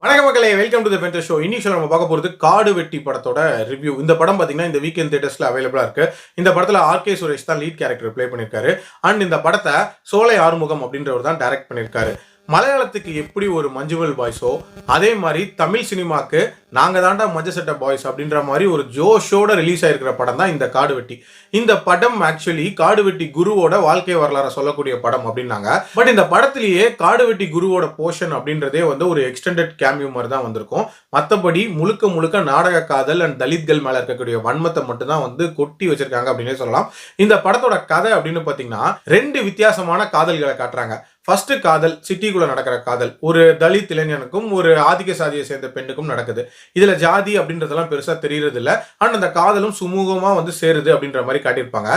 வணக்கம் மக்களே, welcome to the பென்டர் show. இன்னைக்கு நம்ம பார்க்க போறது காடு வெட்டி படத்தோட ரிவ்யூ. இந்த படம் பாத்தீங்கன்னா இந்த வீக்கெண்ட் தியேட்டர்ஸ்ல அவைலபிளா இருக்கு. இந்த படத்துல ஆர்கே சுரேஷ் தான் லீட் கேரக்டர் ப்ளே பண்ணிருக்காரு. அண்ட் இந்த படத்தை சோலை ஆறுமுகம் அப்படின்றவர் தான் டைரக்ட் பண்ணிருக்காரு. மலையாளத்துக்கு எப்படி ஒரு மஞ்சுவல் பாய்ஸோ அதே மாதிரி தமிழ் சினிமாக்கு நாங்க தாண்டா மஞ்ச சட்ட பாய்ஸ் அப்படின்ற மாதிரி ஒரு ஜோஷோட ரிலீஸ் ஆயிருக்கிற படம் தான் இந்த காடு வெட்டி. இந்த படம் ஆக்சுவலி காடு வெட்டி குருவோட வாழ்க்கை வரலாறு சொல்லக்கூடிய படம் அப்படின்னாங்க. பட் இந்த படத்திலேயே காடு வெட்டி குருவோட போர்ஷன் அப்படின்றதே வந்து ஒரு எக்ஸ்டெண்டட் கேமியோ மாதிரி தான் வந்திருக்கும். மற்றபடி முழுக்க முழுக்க நாடக காதல் அண்ட் தலித்கள் மேல இருக்கக்கூடிய வன்மத்தை மட்டும் தான் வந்து கொட்டி வச்சிருக்காங்க அப்படின்னே சொல்லலாம். இந்த படத்தோட கதை அப்படின்னு பாத்தீங்கன்னா ரெண்டு வித்தியாசமான காதல்களை காட்டுறாங்க. ஃபர்ஸ்ட் காதல் சிட்டிக்குள்ள நடக்கிற காதல் ஒரு தலித் இளைஞனுக்கும் ஒரு ஆதிக்க சாதியை சேர்ந்த பெண்ணுக்கும் நடக்குது. இதுல ஜாதி அப்படின்றதெல்லாம் பெருசா தெரியறது இல்ல. ஆனா அந்த காதலும் சுமூகமா வந்து சேருது அப்படின்ற மாதிரி காட்டியிருப்பாங்க.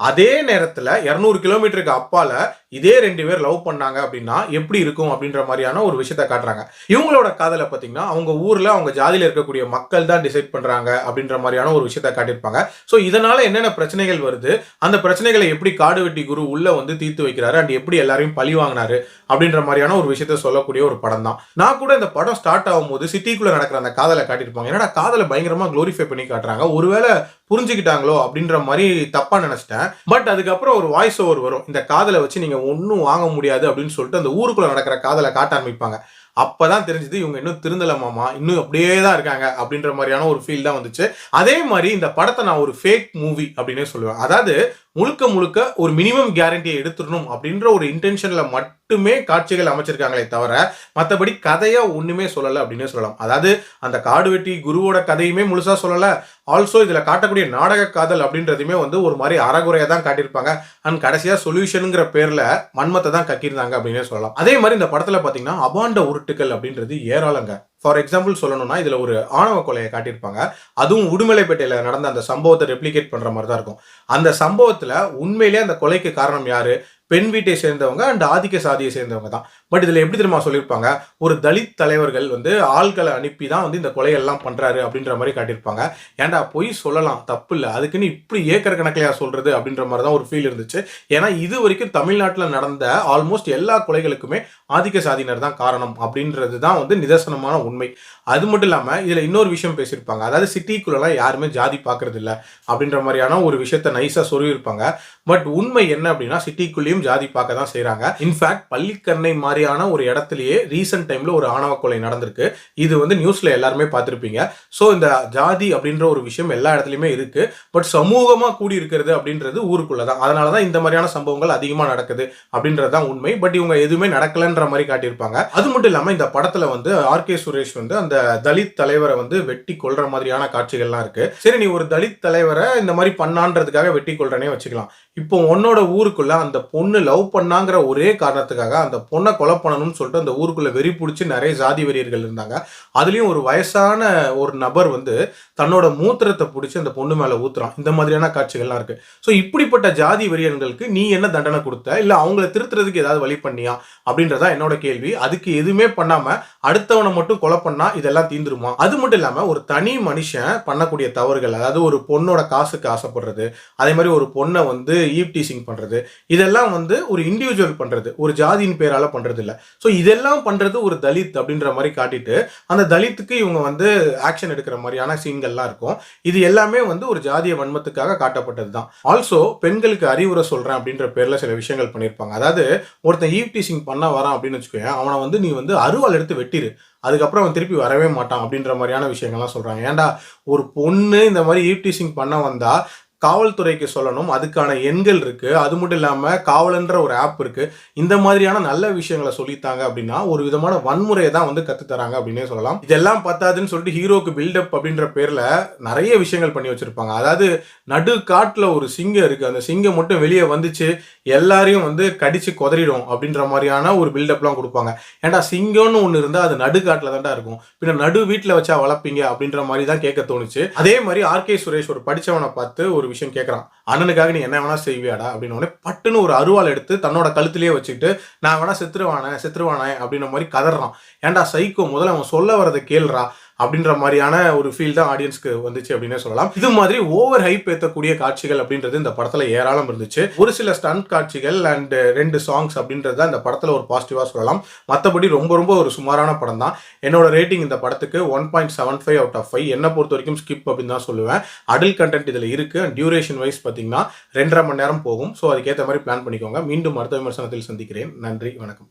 அதே நேரத்துல 200 கிலோமீட்டருக்கு அப்பால இதே ரெண்டு பேர் லவ் பண்ணாங்க அப்படின்னா எப்படி இருக்கும் அப்படின்ற மாதிரியான ஒரு விஷயத்த காட்டுறாங்க. இவங்களோட காதலை பார்த்தீங்கன்னா அவங்க ஊர்ல அவங்க ஜாதியில இருக்கக்கூடிய மக்கள் தான் டிசைட் பண்றாங்க அப்படின்ற மாதிரியான ஒரு விஷயத்த காட்டியிருப்பாங்க. ஸோ இதனால என்னென்ன பிரச்சனைகள் வருது, அந்த பிரச்சனைகளை எப்படி காடு வெட்டி குரு உள்ள வந்து தீர்த்து வைக்கிறாரு அண்ட் எப்படி எல்லாரையும் பழி வாங்கினாரு அப்படின்ற மாதிரியான ஒரு விஷயத்த சொல்லக்கூடிய ஒரு படம் தான். நான் கூட இந்த படம் ஸ்டார்ட் ஆகும்போது சிட்டிக்குள்ள நடக்கிற அந்த காதலை காட்டியிருப்பாங்க. ஏன்னா காதலை பயங்கரமா குளோரிஃபை பண்ணி காட்டுறாங்க. ஒருவேளை புரிஞ்சுக்கிட்டாங்களோ அப்படின்ற மாதிரி தப்பா நினைச்சிட்டேன். பட் அதுக்கப்புறம் ஒரு வாய்ஸ் ஓவர் வரும். இந்த காதலை வச்சு நீங்க ஒன்னும் வாங்க முடியாது அப்படின்னு சொல்லிட்டு அந்த ஊருக்குள்ள நடக்கிற காதலை காட்ட ஆரம்பிப்பாங்க. அப்பதான் தெரிஞ்சது இவங்க இன்னும் திருந்தலமாமா, இன்னும் அப்படியே தான் இருக்காங்க அப்படின்ற மாதிரியான ஒரு ஃபீல் தான் வந்துச்சு. அதே மாதிரி இந்த படத்தை நான் ஒரு ஃபேக் மூவி அப்படின்னே சொல்லுவேன். அதாவது முழுக்க முழுக்க ஒரு மினிமம் கேரண்டியை எடுத்துடணும் அப்படின்ற ஒரு இன்டென்ஷன்ல மட்டுமே காட்சிகள் அமைச்சிருக்காங்களே தவிர மற்றபடி கதையா ஒண்ணுமே சொல்லலை அப்படின்னே சொல்லலாம். அதாவது அந்த காடு வெட்டி குருவோட கதையுமே முழுசா சொல்லலை. ஆல்சோ இதுல காட்டக்கூடிய நாடக காதல் அப்படின்றதுமே வந்து ஒரு மாதிரி அறகுறையா தான் காட்டியிருப்பாங்க. அண்ட் கடைசியா சொல்யூஷனுங்கிற பேர்ல வன்மத்தை தான் கக்கியிருந்தாங்க அப்படின்னே சொல்லலாம். அதே மாதிரி இந்த படத்துல பாத்தீங்கன்னா அபாண்ட உருட்டுகள் அப்படின்றது ஏராளங்க. ஃபார் எக்ஸாம்பிள் சொல்லணும்னா இதுல ஒரு ஆணவ கொலையை காட்டியிருப்பாங்க. அதுவும் உடுமலைப்பேட்டையில நடந்த அந்த சம்பவத்தை ரெப்ளிகேட் பண்ற மாதிரி தான் இருக்கும். அந்த சம்பவத்துல உண்மையிலேயே அந்த கொலைக்கு காரணம் யாரு? பெண் வீட்டை சேர்ந்தவங்க அண்ட் ஆதிக்க சாதியை சேர்ந்தவங்க தான். பட் இதுல எப்படி தெரியுமா சொல்லியிருப்பாங்க, ஒரு தலித் தலைவர்கள் வந்து ஆள்களை அனுப்பி தான் வந்து இந்த கொலையெல்லாம் பண்றாரு அப்படின்ற மாதிரி காட்டியிருப்பாங்க. ஏன்டா பொய் சொல்லலாம், தப்பு இல்லை, அதுக்குன்னு இப்படி ஏக்கர் கணக்கிலையா சொல்றது அப்படின்ற மாதிரி தான் ஒரு ஃபீல் இருந்துச்சு. ஏன்னா இது வரைக்கும் தமிழ்நாட்டில் நடந்த ஆல்மோஸ்ட் எல்லா கொலைகளுக்குமே ஆதிக்க சாதியினர் தான் காரணம் அப்படின்றது தான் வந்து நிதர்சனமான உண்மை. அது மட்டும் இல்லாம இதுல இன்னொரு விஷயம் பேசியிருப்பாங்க. அதாவது சிட்டிக்குள்ளலாம் யாருமே ஜாதி பார்க்கறது இல்லை அப்படின்ற மாதிரியான ஒரு விஷயத்த நைஸா சொல்லியிருப்பாங்க. பட் உண்மை என்ன அப்படின்னா சிட்டிக்குள்ளேயும் ஜாதி பார்க்க தான் செய்யறாங்க. இன்ஃபேக்ட் பள்ளிக்கரணை மாதிரியான ஒரு இடத்துலயே ரீசெண்ட் டைம்ல ஒரு ஆணவ கொலை நடந்திருக்கு. இது வந்து நியூஸ்ல எல்லாருமே பார்த்திருப்பீங்க. ஸோ இந்த ஜாதி அப்படின்ற ஒரு விஷயம் எல்லா இடத்துலயுமே இருக்கு. பட் சமூகமா கூடி இருக்கிறது அப்படின்றது ஊருக்குள்ளதான். அதனாலதான் இந்த மாதிரியான சம்பவங்கள் அதிகமா நடக்குது அப்படின்றதுதான் உண்மை. பட் இவங்க எதுவுமே நடக்கலன்ற மாதிரி காட்டியிருப்பாங்க. அது மட்டும் இல்லாம இந்த படத்துல வந்து ஆர்கே சுரேஷ் வந்து அந்த தலித் தலைவரை வந்து வெட்டி கொள்ற மாதிரியான காட்சிகள்லாம் இருக்கு. சரி, நீ ஒரு தலித் தலைவரை இந்த மாதிரி பண்ணான்றதுக்காக வெட்டி கொள்றனே வச்சுக்கலாம். இப்போ உன்னோட ஊருக்குள்ள அந்த பொண்ணு லவ் பண்ணாங்கிற ஒரே காரணத்துக்காக அந்த பொண்ணை கொலை பண்ணணும்னு சொல்லிட்டு அந்த ஊருக்குள்ள வெறி பிடிச்சி நிறைய ஜாதி வெறியர்கள் இருந்தாங்க. அதுலயும் ஒரு வயசான ஒரு நபர் வந்து தன்னோட மூத்திரத்தை பிடிச்சி அந்த பொண்ணு மேல ஊத்துறான். இந்த மாதிரியான காட்சிகள்லாம் இருக்கு. ஸோ இப்படிப்பட்ட ஜாதி வெறியர்களுக்கு நீ என்ன தண்டனை கொடுத்த, இல்ல அவங்கள திருத்துறதுக்கு ஏதாவது வழி பண்ணியா அப்படின்றதா என்னோட கேள்வி. அதுக்கு எதுவுமே பண்ணாம அடுத்தவனை மட்டும் கொலை பண்ணா இதெல்லாம் தீந்துருமா? அது மட்டும் இல்லாம ஒரு தனி மனுஷன் பண்ணக்கூடிய தவறுகள், அதாவது ஒரு பொண்ணோட காசுக்கு ஆசைப்படுறது, அதே மாதிரி ஒரு பொண்ணை வந்து ஈவ் டீசிங் பண்றது, இதெல்லாம் வந்து ஒரு இண்டிவிஜுவல் பண்றது, ஒரு ஜாதியின் பேரால பண்றது இல்ல. ஸோ இதெல்லாம் பண்றது ஒரு தலித் அப்படின்ற மாதிரி காட்டிட்டு அந்த தலித்துக்கு இவங்க வந்து ஆக்ஷன் எடுக்கிற மாதிரியான சீன்கள்லாம் இருக்கும். இது எல்லாமே வந்து ஒரு ஜாதிய வன்மத்துக்காக காட்டப்பட்டது தான். ஆல்சோ பெண்களுக்கு அறிவுரை சொல்றேன் அப்படின்ற பேர்ல சில விஷயங்கள் பண்ணியிருப்பாங்க. அதாவது ஒருத்தன் ஈவ் டீசிங் பண்ண வரான் அப்படின்னு வச்சுக்கோங்க, அவனை வந்து நீ வந்து அருவாள் எடுத்து வெட்டிரு, அதுக்கப்புறம் அவன் திருப்பி வரவே மாட்டான் அப்படின்ற மாதிரியான விஷயங்கள்லாம் சொல்றாங்க. ஏன்டா ஒரு பொண்ணு இந்த மாதிரி ஈவ் டீசிங் பண்ண வந்தா காவல்துறைக்கு சொல்லணும், அதுக்கான எண்கள் இருக்கு. அது மட்டும் இல்லாம காவலன்ற ஒரு ஆப் இருக்கு. இந்த மாதிரியான நல்ல விஷயங்களை சொல்லித்தாங்க அப்படின்னா ஒரு விதமான வன்முறையை தான் வந்து கத்து தராங்க அப்படின்னே சொல்லலாம். இதெல்லாம் பத்தாதுன்னு சொல்லிட்டு ஹீரோக்கு பில்டப் அப்படின்ற பேர்ல நிறைய விஷயங்கள் பண்ணி வச்சிருப்பாங்க. அதாவது நடு காட்டுல ஒரு சிங்கம் இருக்கு, அந்த சிங்கம் மட்டும் வெளியே வந்துச்சு எல்லாரையும் வந்து கடிச்சு கொதறிடும் அப்படின்ற மாதிரியான ஒரு பில்டப்லாம் கொடுப்பாங்க. ஏன்டா சிங்கம்னு ஒன்று இருந்தா அது நடு காட்டுல தான்டா இருக்கும், பின்ன நடு வீட்டில் வச்சா வளர்ப்பீங்க அப்படின்ற மாதிரி தான் கேட்க தோணுச்சு. அதே மாதிரி ஆர்கே சுரேஷ் ஒரு படிச்சவனை பார்த்து ஒரு விஷயம் கேட்கறான், அண்ணனுக்காக நீ என்ன வேணா செய்வியாடா அப்படின்னு. பட்டுன்னு ஒரு அருவாள் எடுத்து தன்னோட கழுத்திலேயே வச்சுக்கிட்டு நான் வேணா செத்துருவானே அப்படின்னு மாதிரி கதறான். ஏன்டா சைக்கோ, முதல்ல அவன் சொல்ல வரதை கேள்றா அப்படின்ற மாதிரியான ஒரு ஃபீல் தான் ஆடியன்ஸ்க்கு வந்துச்சு அப்படின்னே சொல்லலாம். இது மாதிரி ஓவர் ஹைப் ஏற்றக்கூடிய காட்சிகள் அப்படின்றது இந்த படத்துல ஏராளம் இருந்துச்சு. ஒரு சில ஸ்டண்ட் காட்சிகள் அண்ட் 2 சாங்ஸ் அப்படின்றது இந்த படத்துல ஒரு பாசிட்டிவா சொல்லலாம். மற்றபடி ரொம்ப ரொம்ப ஒரு சுமாரான படம் தான். என்னோட ரேட்டிங் இந்த படத்துக்கு 1.75 அவுட் ஆஃப் 5. என்ன பொறுத்த வரைக்கும் ஸ்கிப் அப்படின்னு தான் சொல்லுவேன். அடல்ட் கண்டென்ட் இதுல இருக்கு. டியூரேஷன் வைஸ் பார்த்தீங்கன்னா 2.5 மணி நேரம் போகும். ஸோ அதுக்கேற்ற மாதிரி பிளான் பண்ணிக்கோங்க. மீண்டும் அடுத்த விமர்சனத்தில் சந்திக்கிறேன். நன்றி, வணக்கம்.